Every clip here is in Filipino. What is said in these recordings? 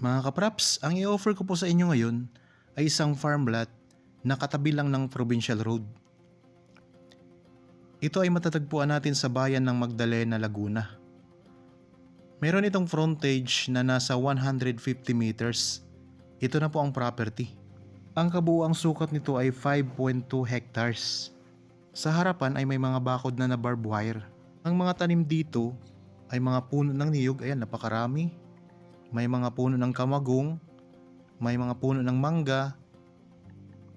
Mga kapraps, ang i-offer ko po sa inyo ngayon ay isang farm lot na katabi lang ng provincial road. Ito ay matatagpuan natin sa bayan ng Magdalena, Laguna. Meron itong frontage na nasa 150 meters. Ito na po ang property. Ang kabuuang sukat nito ay 5.2 hectares. Sa harapan ay may mga bakod na barbed wire. Ang mga tanim dito ay mga puno ng niyog, ayan napakarami. May mga puno ng kamagong, may mga puno ng mangga,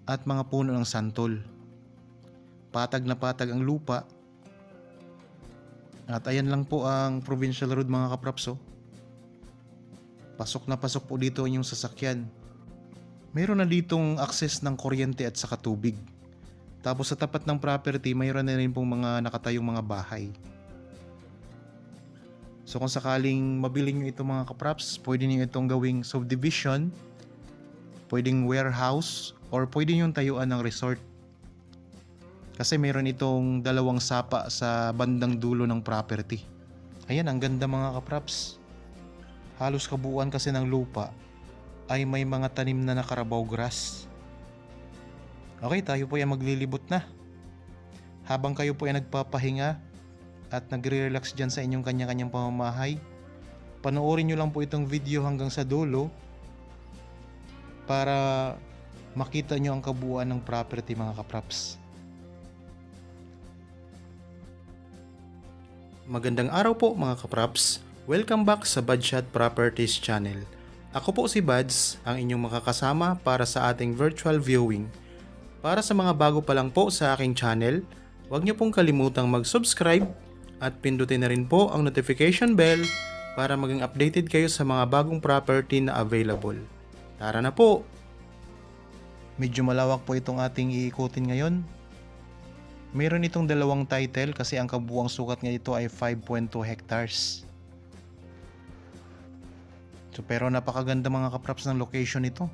at mga puno ng santol. Patag na patag ang lupa. At ayan lang po ang provincial road mga kapraps. Pasok na pasok po dito yung sasakyan. Mayroon na ditong access ng kuryente at saka tubig. Tapos sa tapat ng property, mayroon na rin pong mga nakatayong mga bahay. So kung sakaling mabili nyo ito mga kapraps, pwede nyo itong gawing subdivision, pwedeng warehouse, or pwede nyo tayuan ng resort. Kasi mayroon itong dalawang sapa sa bandang dulo ng property. Ayan, ang ganda mga kapraps. Halos kabuuan kasi ng lupa ay may mga tanim na Carabao grass. Okay, tayo po ay maglilibot na. Habang kayo po ay nagpapahinga at nagre-relax dyan sa inyong kanya-kanyang pamamahay, panoorin nyo lang po itong video hanggang sa dulo para makita nyo ang kabuuan ng property mga kapraps. Magandang araw po mga kapraps. Welcome back sa Budshot Properties channel. Ako po si Buds, ang inyong makakasama para sa ating virtual viewing. Para sa mga bago pa lang po sa aking channel, huwag niyo pong kalimutang mag-subscribe at pindutin na rin po ang notification bell para maging updated kayo sa mga bagong property na available. Tara na po! Medyo malawak po itong ating iikutin ngayon. Meron itong dalawang title kasi ang kabuuang sukat nga ito ay 5.2 hectares. So, pero napakaganda mga kapraps ng location nito.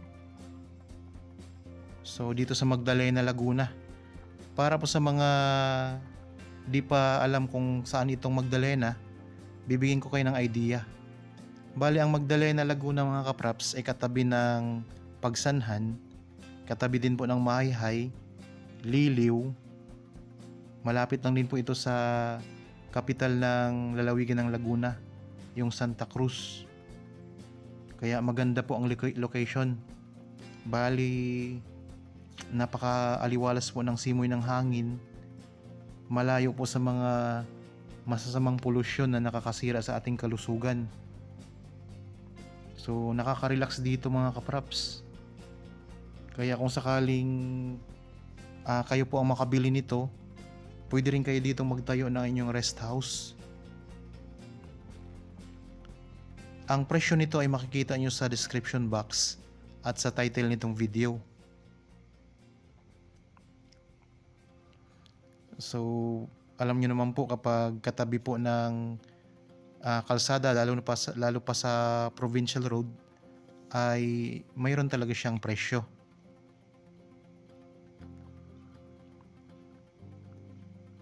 So dito sa Magdalena, Laguna. Para po sa mga di pa alam kung saan itong Magdalena, bibigyan ko kayo ng idea. Bali ang Magdalena, Laguna mga kapraps ay katabi ng Pagsanhan, katabi din po ng Mahayhay, Liliw. Malapit lang din po ito sa kapital ng lalawigan ng Laguna, yung Santa Cruz. Kaya maganda po ang location. Bali napaka-aliwalas po ng simoy ng hangin. Malayo po sa mga masasamang polusyon na nakakasira sa ating kalusugan. So nakaka-relax dito mga kapraps. Kaya kung sakaling kayo po ang makabili nito, pwede rin kayo dito magtayo ng inyong rest house. Ang presyo nito ay makikita nyo sa description box at sa title nitong video. So, alam nyo naman po kapag katabi po ng kalsada, lalo pa sa provincial road, ay mayroon talaga siyang presyo.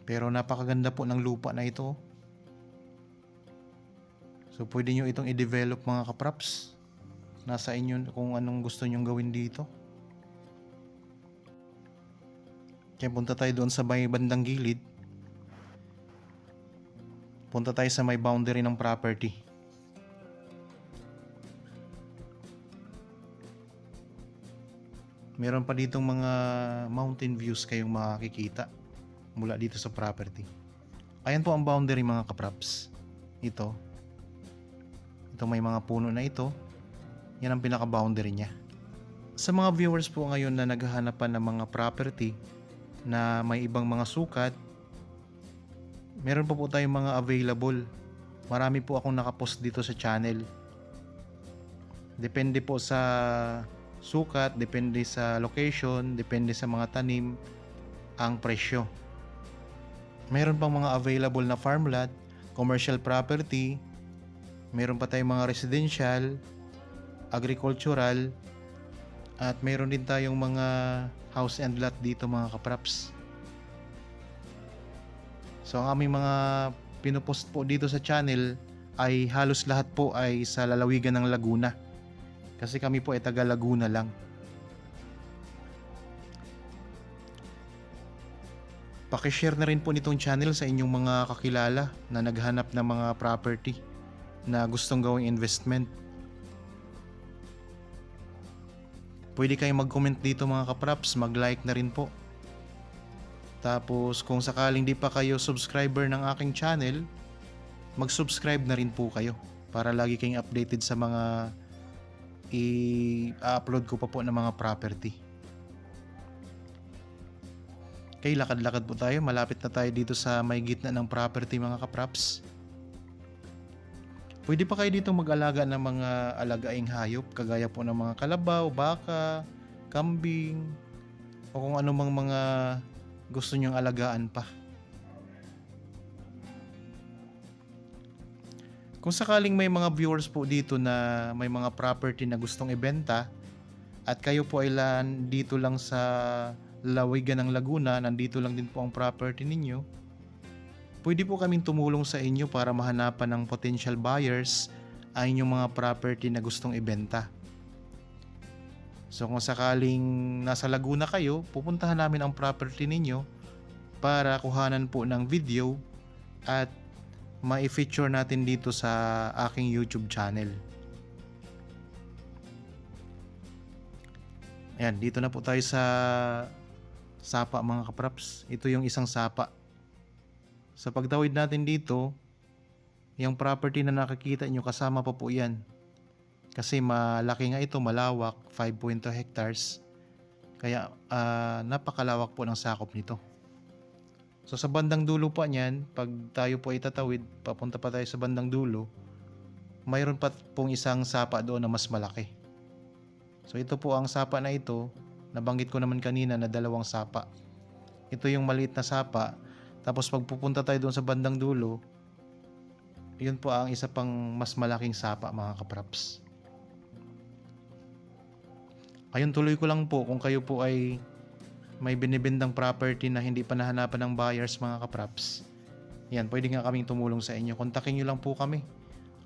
Pero napakaganda po ng lupa na ito. So pwede nyo itong i-develop mga kapraps. Nasa inyo kung anong gusto nyong gawin dito. Kaya punta tayo doon sa may bandang gilid. Punta tayo sa may boundary ng property. Meron pa ditong mga mountain views kayong makikita mula dito sa property. Ayan po ang boundary mga kapraps. Ito may mga puno na ito. Yan ang pinaka-boundary niya. Sa mga viewers po ngayon na naghahanapan ng mga property na may ibang mga sukat, meron pa po tayong mga available. Marami po akong nakapost dito sa channel. Depende po sa sukat, depende sa location, depende sa mga tanim, ang presyo. Meron pang mga available na farm lot, commercial property, meron pa tayong mga residential, agricultural, at meron din tayong mga house and lot dito mga kapraps. So ang aming mga pinopost po dito sa channel ay halos lahat po ay sa lalawigan ng Laguna. Kasi kami po ay taga Laguna lang. Paki-share na rin po nitong channel sa inyong mga kakilala na naghanap ng mga property na gustong gawing investment. Pwede kayong mag-comment dito mga kapraps, mag-like na rin po. Tapos kung sakaling di pa kayo subscriber ng aking channel, mag-subscribe na rin po kayo para lagi kayong updated sa mga i-upload ko pa po ng mga property. Okay, lakad-lakad po tayo. Malapit na tayo dito sa may gitna ng property mga kapraps. Pwede pa kayo dito mag-alaga ng mga alagaing hayop kagaya po ng mga kalabaw, baka, kambing, o kung anumang mga gusto nyong alagaan pa. Kung sakaling may mga viewers po dito na may mga property na gustong ibenta at kayo po ay dito lang sa lalawigan ng Laguna, nandito lang din po ang property ninyo, pwede po kaming tumulong sa inyo para mahanapan ng potential buyers ang inyong mga property na gustong ibenta. So kung sakaling nasa Laguna kayo, pupuntahan namin ang property ninyo para kuhanan po ng video at ma-feature natin dito sa aking YouTube channel. Ayan, dito na po tayo sa sapa mga kapraps. Ito yung isang sapa. Sa pagtawid natin dito, yung property na nakikita nyo kasama pa po yan. Kasi malaki nga ito, malawak, 5.2 hectares. Kaya napakalawak po ng sakop nito. So sa bandang dulo pa niyan, pag tayo po ay tatawid, papunta pa tayo sa bandang dulo, mayroon pa pong isang sapa doon na mas malaki. So ito po ang sapa na ito, nabanggit ko naman kanina na dalawang sapa. Ito yung maliit na sapa. Tapos pag pupunta tayo doon sa bandang dulo, yun po ang isa pang mas malaking sapa mga kapraps. Ayun, tuloy ko lang po kung kayo po ay may binibendang property na hindi pa nahanapan ng buyers mga kapraps. Yan, pwede nga kaming tumulong sa inyo. Kontakin nyo lang po kami.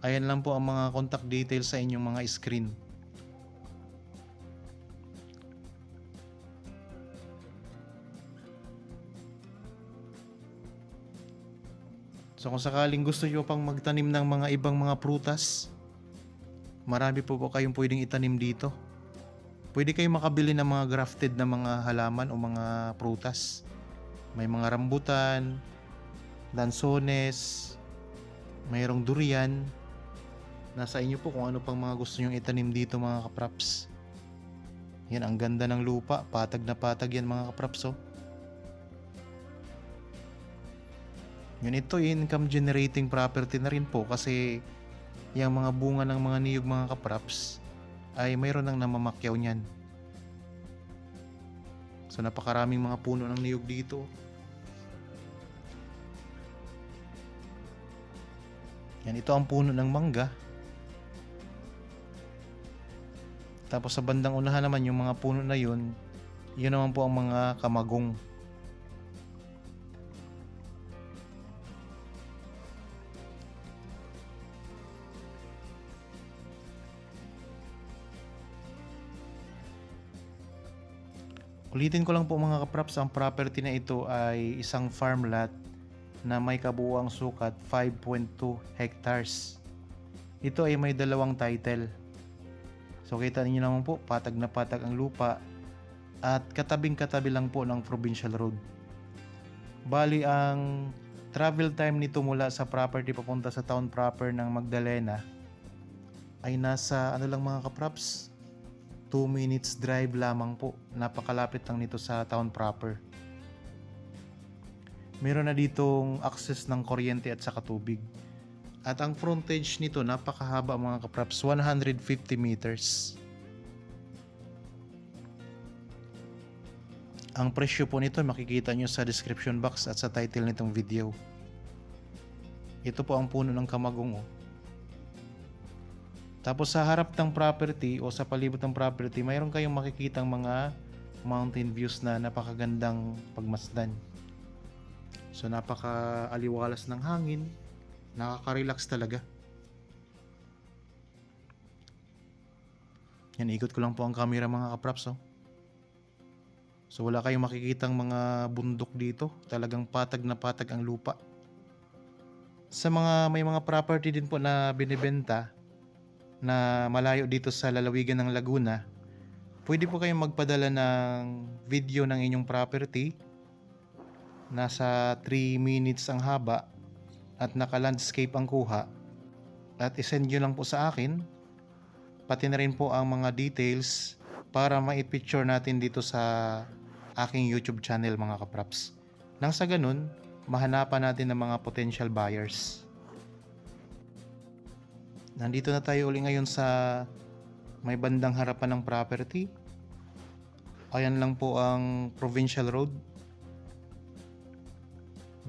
Ayan lang po ang mga contact details sa inyong mga screen. So kung sakaling gusto nyo pang magtanim ng mga ibang mga prutas, marami po kayong pwedeng itanim dito. Pwede kayong makabili ng mga grafted na mga halaman o mga prutas. May mga rambutan, lansones, mayroong durian. Nasa inyo po kung ano pang mga gusto nyong itanim dito mga kapraps. Yan, ang ganda ng lupa. Patag na patag yan mga kapraps oh. Yun, ito income generating property na rin po kasi yung mga bunga ng mga niyog mga kapraps ay mayroon nang namamakyaw niyan. So napakaraming mga puno ng niyog dito. Yan, ito ang puno ng mangga. Tapos sa bandang unahan naman yung mga puno na yun, yun naman po ang mga kamagong. Ulitin ko lang po mga kapraps, ang property na ito ay isang farm lot na may kabuuang sukat 5.2 hectares. Ito ay may dalawang title. So kita niyo naman po, patag na patag ang lupa at katabing-katabi lang po ng provincial road. Bali ang travel time nito mula sa property papunta sa town proper ng Magdalena ay nasa ano lang mga kapraps, 2 minutes drive lamang po. Napakalapit lang nito sa town proper. Meron na ditong access ng kuryente at saka tubig. At ang frontage nito napakahaba mga kapraps, 150 meters. Ang presyo po nito makikita nyo sa description box at sa title nitong video. Ito po ang puno ng kamagong oh. Tapos sa harap ng property o sa palibot ng property, mayroon kayong makikitang mga mountain views na napakagandang pagmasdan. So napaka-aliwalas ng hangin, nakaka-relax talaga. Yan, ikot ko lang po ang camera mga kapraps. Oh. So wala kayong makikitang mga bundok dito. Talagang patag na patag ang lupa. Sa may mga property din po na binibenta na malayo dito sa lalawigan ng Laguna, pwede po kayong magpadala ng video ng inyong property. Nasa 3 minutes ang haba at naka-landscape ang kuha. At isend nyo lang po sa akin. Pati na rin po ang mga details para ma-picture natin dito sa aking YouTube channel mga kapraps. Nang sa ganun, mahanapan natin ng mga potential buyers. Nandito na tayo uli ngayon sa may bandang harapan ng property. Ayan lang po ang Provincial Road.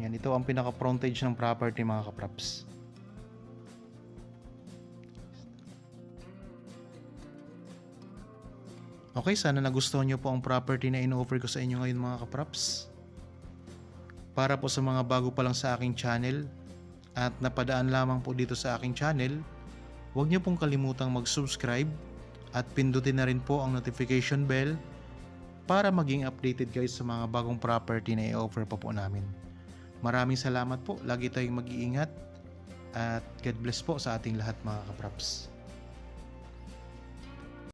Yan, ito ang pinaka-frontage ng property mga kapraps. Okay, sana nagustuhan nyo po ang property na in-offer ko sa inyo ngayon mga kapraps. Para po sa mga bago pa lang sa aking channel at napadaan lamang po dito sa aking channel, huwag nyo pong kalimutang mag-subscribe at pindutin na rin po ang notification bell para maging updated guys sa mga bagong property na i-offer pa po namin. Maraming salamat po, lagi tayong mag-iingat at God bless po sa ating lahat mga kapraps.